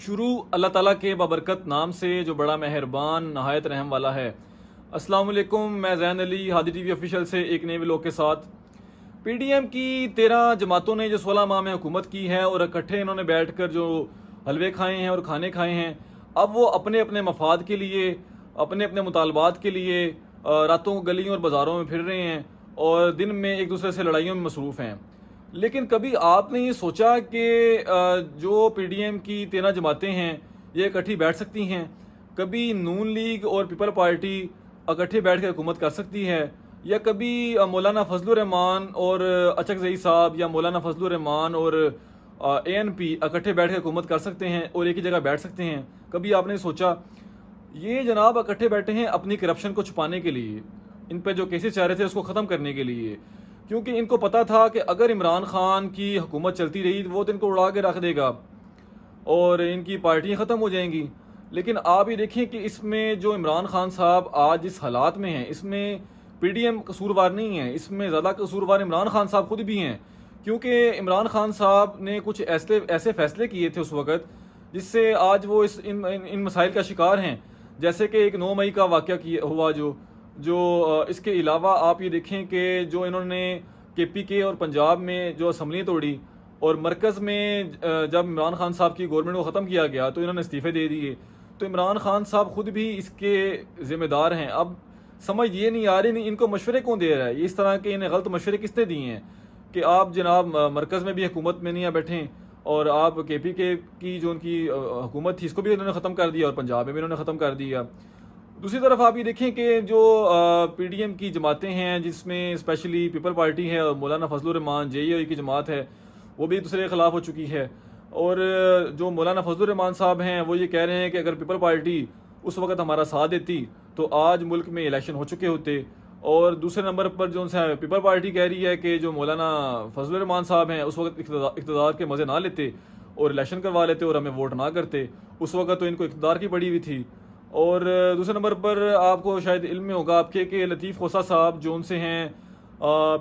شروع اللہ تعالیٰ کے بابرکت نام سے جو بڑا مہربان نہایت رحم والا ہے۔ السلام علیکم، میں زین علی ہادی ٹی وی آفیشیل سے ایک نئے ولاگ کے ساتھ۔ پی ڈی ایم کی 13 جماعتوں نے جو 16 ماہ میں حکومت کی ہے اور اکٹھے انہوں نے بیٹھ کر جو حلوے کھائے ہیں اور کھانے کھائے ہیں، اب وہ اپنے اپنے مفاد کے لیے، اپنے اپنے مطالبات کے لیے راتوں گلیوں اور بازاروں میں پھر رہے ہیں اور دن میں ایک دوسرے سے لڑائیوں میں مصروف ہیں۔ لیکن کبھی آپ نے یہ سوچا کہ جو پی ڈی ایم کی 13 جماعتیں ہیں یہ اکٹھی بیٹھ سکتی ہیں؟ کبھی نون لیگ اور پیپل پارٹی اکٹھے بیٹھ کے حکومت کر سکتی ہے؟ یا کبھی مولانا فضل الرحمان اور اچک زئی صاحب یا مولانا فضل الرحمان اور اے این پی اکٹھے بیٹھ کے حکومت کر سکتے ہیں اور ایک ہی جگہ بیٹھ سکتے ہیں؟ کبھی آپ نے سوچا؟ یہ جناب اکٹھے بیٹھے ہیں اپنی کرپشن کو چھپانے کے لیے، ان پہ جو کیسز چل رہے تھے اس کو ختم کرنے کے لیے، کیونکہ ان کو پتا تھا کہ اگر عمران خان کی حکومت چلتی رہی وہ تو ان کو اڑا کے رکھ دے گا اور ان کی پارٹیاں ختم ہو جائیں گی۔ لیکن آپ یہ دیکھیں کہ اس میں جو عمران خان صاحب آج اس حالات میں ہیں، اس میں پی ڈی ایم قصوروار نہیں ہے، اس میں زیادہ قصوروار عمران خان صاحب خود بھی ہیں، کیونکہ عمران خان صاحب نے کچھ ایسے فیصلے کیے تھے اس وقت جس سے آج وہ ان مسائل کا شکار ہیں، جیسے کہ ایک 9 مئی کا واقعہ ہوا جو اس کے علاوہ آپ یہ دیکھیں کہ جو انہوں نے کے پی کے اور پنجاب میں جو اسمبلیاں توڑی اور مرکز میں جب عمران خان صاحب کی گورنمنٹ کو ختم کیا گیا تو انہوں نے استعفے دے دیے، تو عمران خان صاحب خود بھی اس کے ذمہ دار ہیں۔ اب سمجھ یہ نہیں آ رہی ان کو مشورے کون دے رہا ہے، اس طرح کے انہیں غلط مشورے کس نے دیے ہیں کہ آپ جناب مرکز میں بھی حکومت میں نہیں بیٹھیں اور آپ کے پی کے کی جو ان کی حکومت تھی اس کو بھی انہوں نے ختم کر دیا اور پنجاب میں بھی انہوں نے ختم کر دیا۔ دوسری طرف آپ یہ دیکھیں کہ جو پی ڈی ایم کی جماعتیں ہیں جس میں اسپیشلی پیپل پارٹی ہے اور مولانا فضل الرحمان جے ای کی جماعت ہے وہ بھی ایک دوسرے کے خلاف ہو چکی ہے، اور جو مولانا فضل الرحمان صاحب ہیں وہ یہ کہہ رہے ہیں کہ اگر پیپل پارٹی اس وقت ہمارا ساتھ دیتی تو آج ملک میں الیکشن ہو چکے ہوتے، اور دوسرے نمبر پر جو پیپل پارٹی کہہ رہی ہے کہ جو مولانا فضل الرحمان صاحب ہیں اس وقت اقتدار کے مزے نہ لیتے اور الیکشن کروا لیتے اور ہمیں ووٹ نہ کرتے، اس وقت تو ان کو اقتدار کی پڑی ہوئی تھی۔ اور دوسرے نمبر پر آپ کو شاید علم میں ہوگا آپ کے کہ لطیف خوسا صاحب جو ان سے ہیں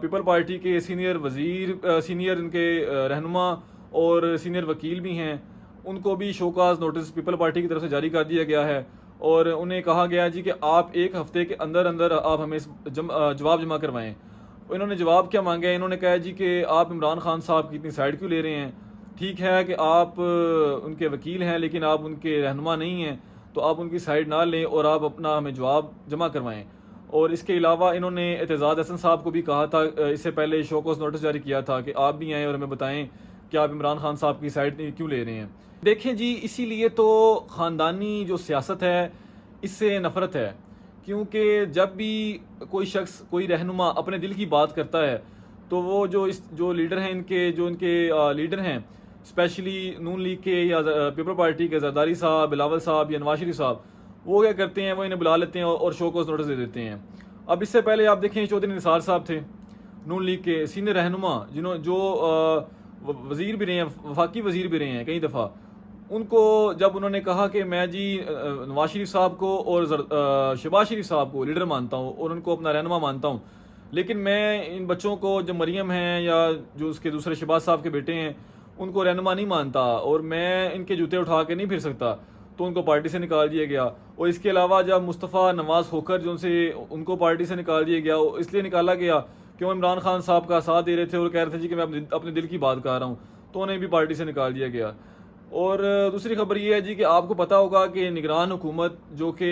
پیپل پارٹی کے سینئر وزیر، سینئر ان کے رہنما اور سینئر وکیل بھی ہیں، ان کو بھی شوکاز نوٹس پیپل پارٹی کی طرف سے جاری کر دیا گیا ہے اور انہیں کہا گیا جی کہ آپ 1 ہفتے کے اندر آپ ہمیں جواب جمع کروائیں۔ انہوں نے جواب کیا مانگا ہے؟ انہوں نے کہا جی کہ آپ عمران خان صاحب کی اتنی سائڈ کیوں لے رہے ہیں؟ ٹھیک ہے کہ آپ ان کے وکیل ہیں لیکن آپ ان کے رہنما نہیں ہیں، تو آپ ان کی سائڈ نہ لیں اور آپ اپنا ہمیں جواب جمع کروائیں۔ اور اس کے علاوہ انہوں نے اعتزاز حسن صاحب کو بھی کہا تھا، اس سے پہلے شوکاز نوٹس جاری کیا تھا کہ آپ بھی آئیں اور ہمیں بتائیں کہ آپ عمران خان صاحب کی سائڈ کیوں لے رہے ہیں۔ دیکھیں جی، اسی لیے تو خاندانی جو سیاست ہے اس سے نفرت ہے، کیونکہ جب بھی کوئی شخص، کوئی رہنما اپنے دل کی بات کرتا ہے تو وہ جو لیڈر ہیں ان کے لیڈر ہیں اسپیشلی نون لیگ کے یا پیپل پارٹی کے زرداری صاحب، بلاول صاحب یا نواز شریف صاحب، وہ کیا کرتے ہیں؟ وہ انہیں بلا لیتے ہیں اور شوکاز نوٹس دے دیتے ہیں۔ اب اس سے پہلے آپ دیکھیں چودھری نثار صاحب تھے نون لیگ کے سینئر رہنما، جو وزیر بھی رہے ہیں، وفاقی وزیر بھی رہے ہیں کئی دفعہ، ان کو جب انہوں نے کہا کہ میں جی نواز شریف صاحب کو اور شہباز شریف صاحب کو لیڈر مانتا ہوں اور ان کو اپنا رہنما مانتا ہوں، لیکن میں ان بچوں کو جو مریم ہیں یا جو اس کے دوسرے شہباز صاحب کے بیٹے ہیں ان کو رہنما نہیں مانتا اور میں ان کے جوتے اٹھا کے نہیں پھر سکتا، تو ان کو پارٹی سے نکال دیا گیا۔ اور اس کے علاوہ جب مصطفیٰ نواز کھوکھر جو ان کو پارٹی سے نکال دیا گیا، اس لیے نکالا گیا کہ وہ عمران خان صاحب کا ساتھ دے رہے تھے اور کہہ رہے تھے جی کہ میں اپنے دل کی بات کر رہا ہوں، تو انہیں بھی پارٹی سے نکال دیا گیا۔ اور دوسری خبر یہ ہے جی کہ آپ کو پتہ ہوگا کہ نگران حکومت جو کہ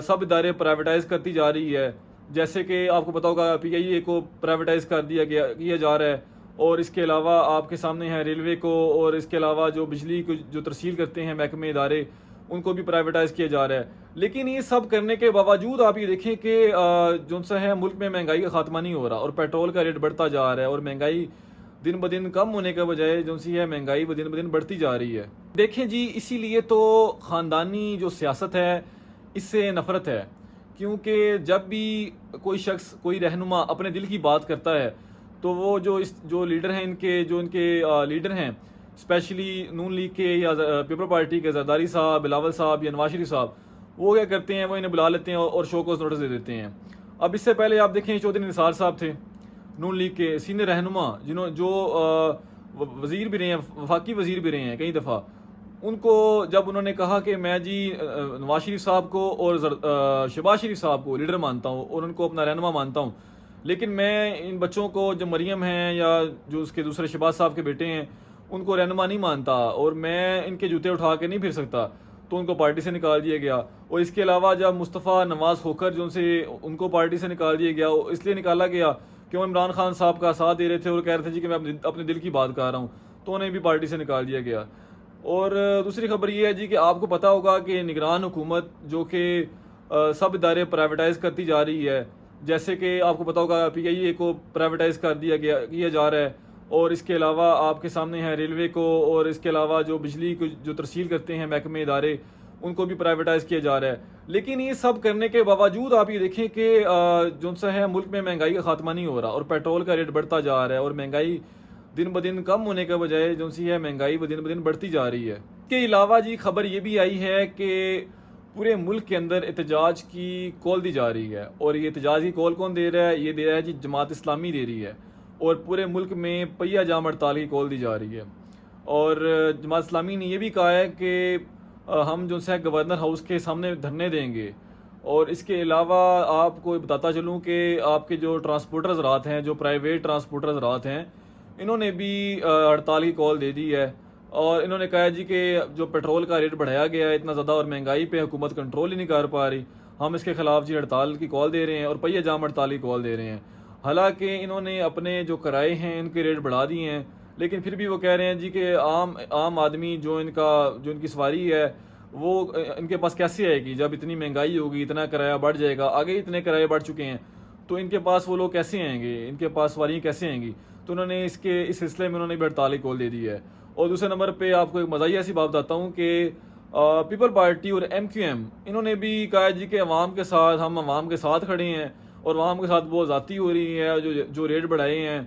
سب ادارے پرائیویٹائز کرتی جا رہی ہے، جیسے کہ آپ کو پتہ ہوگا پی آئی اے کو پرائیویٹائز کیا جا رہا ہے، اور اس کے علاوہ آپ کے سامنے ہے ریلوے کو، اور اس کے علاوہ جو بجلی کو جو ترسیل کرتے ہیں محکمے ادارے ان کو بھی پرائیویٹائز کیا جا رہا ہے۔ لیکن یہ سب کرنے کے باوجود آپ یہ دیکھیں کہ جو سا ہے ملک میں مہنگائی کا خاتمہ نہیں ہو رہا اور پیٹرول کا ریٹ بڑھتا جا رہا ہے، اور مہنگائی دن بدن کم ہونے کے بجائے جو سی ہے مہنگائی دن بدن بڑھتی جا رہی ہے۔ دیکھیں جی، اسی لیے تو خاندانی جو سیاست ہے اس سے نفرت ہے، کیونکہ جب بھی کوئی شخص، کوئی رہنما اپنے دل کی بات کرتا ہے تو وہ جو لیڈر ہیں ان کے لیڈر ہیں اسپیشلی نون لیگ کے یا پیپل پارٹی کے زرداری صاحب، بلاول صاحب یا نواز شریف صاحب، وہ کیا کرتے ہیں؟ وہ انہیں بلا لیتے ہیں اور شوکاز نوٹس دے دیتے ہیں۔ اب اس سے پہلے آپ دیکھیں چودھری نثار صاحب تھے نون لیگ کے سینئر رہنما، جو وزیر بھی رہے ہیں، وفاقی وزیر بھی رہے ہیں کئی دفعہ، ان کو جب انہوں نے کہا کہ میں جی نواز شریف صاحب کو اور شہباز شریف صاحب کو لیڈر مانتا ہوں اور ان کو اپنا رہنما مانتا ہوں، لیکن میں ان بچوں کو جو مریم ہیں یا جو اس کے دوسرے شہباز صاحب کے بیٹے ہیں ان کو رہنما نہیں مانتا اور میں ان کے جوتے اٹھا کے نہیں پھر سکتا، تو ان کو پارٹی سے نکال دیا گیا۔ اور اس کے علاوہ جب مصطفیٰ نواز کھوکھر جو ان کو پارٹی سے نکال دیا گیا، اس لیے نکالا گیا کہ وہ عمران خان صاحب کا ساتھ دے رہے تھے اور کہہ رہے تھے جی کہ میں اپنے دل کی بات کر رہا ہوں، تو انہیں بھی پارٹی سے نکال دیا گیا۔ اور دوسری خبر یہ ہے جی کہ آپ کو پتہ ہوگا کہ نگران حکومت جو کہ سب ادارے پرائیویٹائز کرتی جا رہی ہے، جیسے کہ آپ کو پتہ ہوگا پی آئی اے کو پرائیویٹائز کیا جا رہا ہے، اور اس کے علاوہ آپ کے سامنے ہے ریلوے کو، اور اس کے علاوہ جو بجلی کو جو ترسیل کرتے ہیں محکمے ادارے ان کو بھی پرائیویٹائز کیا جا رہا ہے۔ لیکن یہ سب کرنے کے باوجود آپ یہ دیکھیں کہ جو سا ہے ملک میں مہنگائی کا خاتمہ نہیں ہو رہا اور پیٹرول کا ریٹ بڑھتا جا رہا ہے، اور مہنگائی دن بدن کم ہونے کے بجائے جو سی ہے مہنگائی دن بدن بڑھتی جا رہی ہے۔ اس کے علاوہ جی خبر یہ بھی آئی ہے کہ پورے ملک کے اندر احتجاج کی کال دی جا رہی ہے، اور یہ احتجاج کی کال کون دے رہا ہے؟ یہ دے رہا ہے جی جماعت اسلامی دے رہی ہے، اور پورے ملک میں پہیہ جام ہڑتال کی کال دی جا رہی ہے۔ اور جماعت اسلامی نے یہ بھی کہا ہے کہ ہم جو ہے گورنر ہاؤس کے سامنے دھرنے دیں گے۔ اور اس کے علاوہ آپ کو بتاتا چلوں کہ آپ کے جو ٹرانسپورٹر حضرات ہیں، جو پرائیویٹ ٹرانسپورٹر حضرات ہیں، انہوں نے بھی ہڑتال کی کال دے دی ہے، اور انہوں نے کہا جی کہ جو پیٹرول کا ریٹ بڑھایا گیا ہے اتنا زیادہ اور مہنگائی پہ حکومت کنٹرول ہی نہیں کر پا رہی، ہم اس کے خلاف جی ہڑتال کی کال دے رہے ہیں اور پہیہ جام ہڑتال کی کال دے رہے ہیں۔ حالانکہ انہوں نے اپنے جو کرائے ہیں ان کے ریٹ بڑھا دیے ہیں، لیکن پھر بھی وہ کہہ رہے ہیں جی کہ عام آدمی جو ان کی سواری ہے وہ ان کے پاس کیسے آئے گی؟ جب اتنی مہنگائی ہوگی، اتنا کرایہ بڑھ جائے گا، آگے اتنے کرائے بڑھ چکے ہیں، تو ان کے پاس وہ لوگ کیسے آئیں گے؟ ان کے پاس سواریاں کیسے آئیں گی؟ تو انہوں نے اس سلسلے میں انہوں نے بھی ہڑتال کی کال دے دی ہے۔ اور دوسرے نمبر پہ آپ کو ایک مزاحیہ ایسی بات بتاتا ہوں کہ پیپل پارٹی اور ایم کیو ایم انہوں نے بھی کہا جی کہ ہم عوام کے ساتھ کھڑے ہیں، اور عوام کے ساتھ بہت زیادتی ہو رہی ہے، جو ریٹ بڑھائے ہیں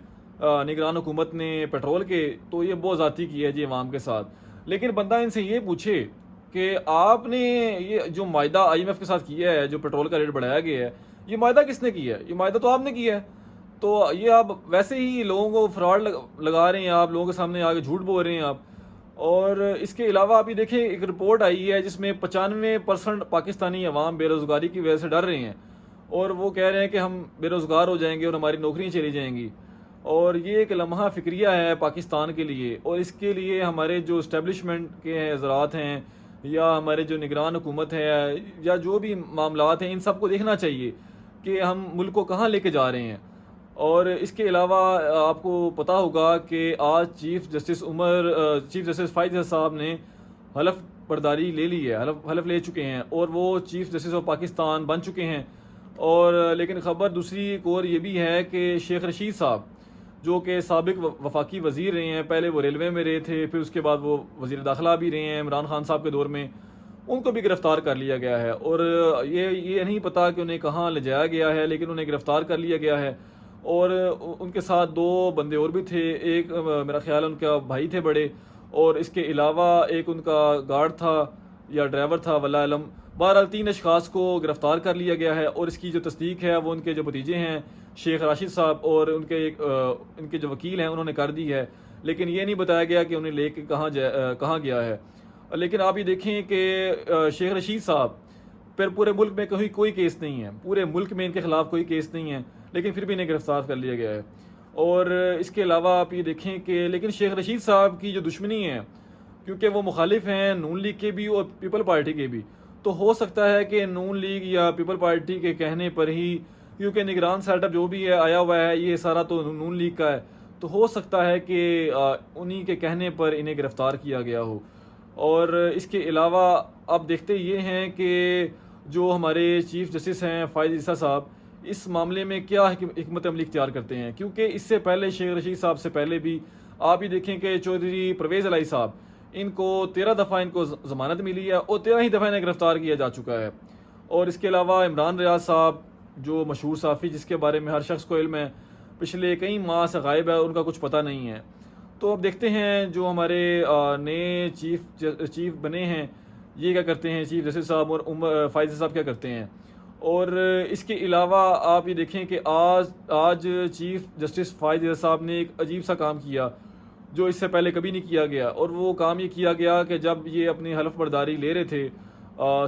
نگران حکومت نے پیٹرول کے، تو یہ بہت زیادتی کی ہے جی عوام کے ساتھ۔ لیکن بندہ ان سے یہ پوچھے کہ آپ نے یہ جو معاہدہ آئی ایم ایف کے ساتھ کیا ہے، جو پیٹرول کا ریٹ بڑھایا گیا ہے، یہ معاہدہ کس نے کیا ہے؟ یہ معاہدہ تو آپ نے کیا ہے۔ تو یہ آپ ویسے ہی لوگوں کو فراڈ لگا رہے ہیں، آپ لوگوں کے سامنے آگے جھوٹ بول رہے ہیں آپ۔ اور اس کے علاوہ آپ یہ دیکھیں ایک رپورٹ آئی ہے جس میں 95% پاکستانی عوام بے روزگاری کی وجہ سے ڈر رہے ہیں، اور وہ کہہ رہے ہیں کہ ہم بے روزگار ہو جائیں گے اور ہماری نوکریاں چلی جائیں گی۔ اور یہ ایک لمحہ فکریہ ہے پاکستان کے لیے، اور اس کے لیے ہمارے جو اسٹیبلشمنٹ کے حضرات ہیں یا ہمارے جو نگران حکومت ہے یا جو بھی معاملات ہیں، ان سب کو دیکھنا چاہیے کہ ہم ملک کو کہاں لے کے جا رہے ہیں۔ اور اس کے علاوہ آپ کو پتہ ہوگا کہ آج چیف جسٹس فائز صاحب نے حلف برداری لے لی ہے، حلف لے چکے ہیں، اور وہ چیف جسٹس آف پاکستان بن چکے ہیں۔ اور لیکن خبر دوسری ایک اور یہ بھی ہے کہ شیخ رشید صاحب جو کہ سابق وفاقی وزیر رہے ہیں، پہلے وہ ریلوے میں رہے تھے، پھر اس کے بعد وہ وزیر داخلہ بھی رہے ہیں عمران خان صاحب کے دور میں، ان کو بھی گرفتار کر لیا گیا ہے۔ اور یہ نہیں پتا کہ انہیں کہاں لے جایا گیا ہے، لیکن انہیں گرفتار کر لیا گیا ہے۔ اور ان کے ساتھ 2 بندے اور بھی تھے، ایک میرا خیال ان کا بھائی تھے بڑے، اور اس کے علاوہ ایک ان کا گارڈ تھا یا ڈرائیور تھا، واللہ علم۔ بہرحال 3 اشخاص کو گرفتار کر لیا گیا ہے، اور اس کی جو تصدیق ہے وہ ان کے جو بھتیجے ہیں شیخ راشد صاحب اور ان کے جو وکیل ہیں انہوں نے کر دی ہے، لیکن یہ نہیں بتایا گیا کہ انہیں لے کے کہاں گیا ہے۔ لیکن آپ یہ دیکھیں کہ شیخ رشید صاحب پھر پورے ملک میں کوئی کیس نہیں ہے، پورے ملک میں ان کے خلاف کوئی کیس نہیں ہے، لیکن پھر بھی انہیں گرفتار کر لیا گیا ہے۔ اور اس کے علاوہ آپ یہ دیکھیں کہ لیکن شیخ رشید صاحب کی جو دشمنی ہے، کیونکہ وہ مخالف ہیں نون لیگ کے بھی اور پیپل پارٹی کے بھی، تو ہو سکتا ہے کہ نون لیگ یا پیپل پارٹی کے کہنے پر ہی، کیونکہ نگران سیٹ اپ جو بھی ہے آیا ہوا ہے یہ سارا تو نون لیگ کا ہے، تو ہو سکتا ہے کہ انہی کے کہنے پر انہیں گرفتار کیا گیا ہو۔ اور اس کے علاوہ آپ دیکھتے یہ ہیں کہ جو ہمارے چیف جسٹس ہیں فائز عیسیٰ صاحب اس معاملے میں کیا حکمت عملی اختیار کرتے ہیں، کیونکہ اس سے پہلے شیخ رشید صاحب سے پہلے بھی آپ یہ دیکھیں کہ چودھری پرویز الہی صاحب ان کو 13 دفعہ ان کو ضمانت ملی ہے اور 13 ہی دفعہ انہیں گرفتار کیا جا چکا ہے۔ اور اس کے علاوہ عمران ریاض صاحب جو مشہور صحافی جس کے بارے میں ہر شخص کو علم ہے، پچھلے کئی ماہ سے غائب ہے، ان کا کچھ پتہ نہیں ہے۔ تو اب دیکھتے ہیں جو ہمارے نئے چیف بنے ہیں یہ کیا کرتے ہیں، چیف جسٹس صاحب اور فائز صاحب کیا کرتے ہیں۔ اور اس کے علاوہ آپ یہ دیکھیں کہ آج چیف جسٹس فائز صاحب نے ایک عجیب سا کام کیا، جو اس سے پہلے کبھی نہیں کیا گیا۔ اور وہ کام یہ کیا گیا کہ جب یہ اپنی حلف برداری لے رہے تھے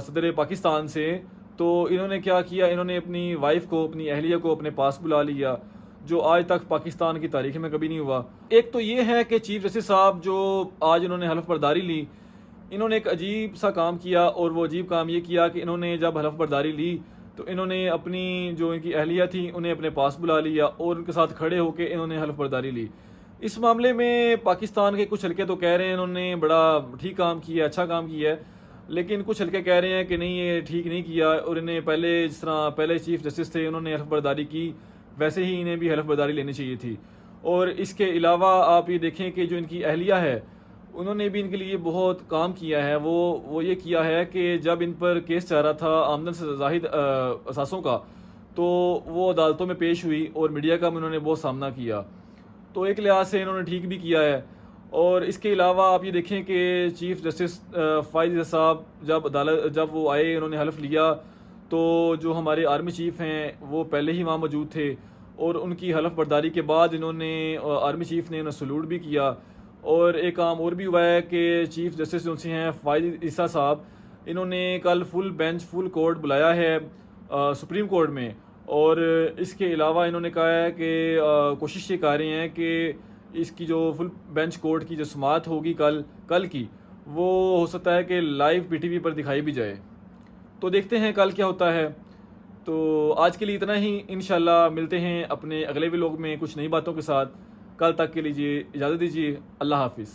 صدر پاکستان سے، تو انہوں نے کیا کیا، انہوں نے اپنی وائف کو، اپنی اہلیہ کو اپنے پاس بلا لیا، جو آج تک پاکستان کی تاریخ میں کبھی نہیں ہوا۔ ایک تو یہ ہے کہ چیف جسٹس صاحب جو آج انہوں نے حلف برداری لی، انہوں نے ایک عجیب سا کام کیا، اور وہ عجیب کام یہ کیا کہ انہوں نے جب حلف برداری لی تو انہوں نے اپنی جو ان کی اہلیہ تھی انہیں اپنے پاس بلا لیا، اور ان کے ساتھ کھڑے ہو کے انہوں نے حلف برداری لی۔ اس معاملے میں پاکستان کے کچھ حلقے تو کہہ رہے ہیں انہوں نے بڑا ٹھیک کام کیا ہے، اچھا کام کیا ہے، لیکن کچھ حلقے کہہ رہے ہیں کہ نہیں یہ ٹھیک نہیں کیا، اور انہیں پہلے جس طرح پہلے چیف جسٹس تھے انہوں نے حلف برداری کی، ویسے ہی انہیں بھی حلف برداری لینی چاہیے تھی۔ اور اس کے علاوہ آپ یہ دیکھیں کہ جو ان کی اہلیہ ہے انہوں نے بھی ان کے لیے بہت کام کیا ہے۔ وہ یہ کیا ہے کہ جب ان پر کیس چل رہا تھا آمدن سے زائد اثاثوں کا، تو وہ عدالتوں میں پیش ہوئی اور میڈیا کا بھی انہوں نے بہت سامنا کیا، تو ایک لحاظ سے انہوں نے ٹھیک بھی کیا ہے۔ اور اس کے علاوہ آپ یہ دیکھیں کہ چیف جسٹس فائز صاحب جب وہ آئے انہوں نے حلف لیا، تو جو ہمارے آرمی چیف ہیں وہ پہلے ہی وہاں موجود تھے، اور ان کی حلف برداری کے بعد انہوں نے آرمی چیف نے انہیں سلوٹ بھی کیا۔ اور ایک کام اور بھی ہوا ہے کہ چیف جسٹس جو ہیں فائز عیسیٰ صاحب، انہوں نے کل فل کورٹ بلایا ہے سپریم کورٹ میں، اور اس کے علاوہ انہوں نے کہا ہے کہ کوشش یہ کر رہے ہیں کہ اس کی جو فل بینچ کورٹ کی جو سماعت ہوگی کل کی، وہ ہو سکتا ہے کہ لائیو پی ٹی وی پر دکھائی بھی جائے، تو دیکھتے ہیں کل کیا ہوتا ہے۔ تو آج کے لیے اتنا ہی، انشاءاللہ ملتے ہیں اپنے اگلے ولاگ میں کچھ نئی باتوں کے ساتھ۔ کل تک کے لیے اجازت دیجیے، اللہ حافظ۔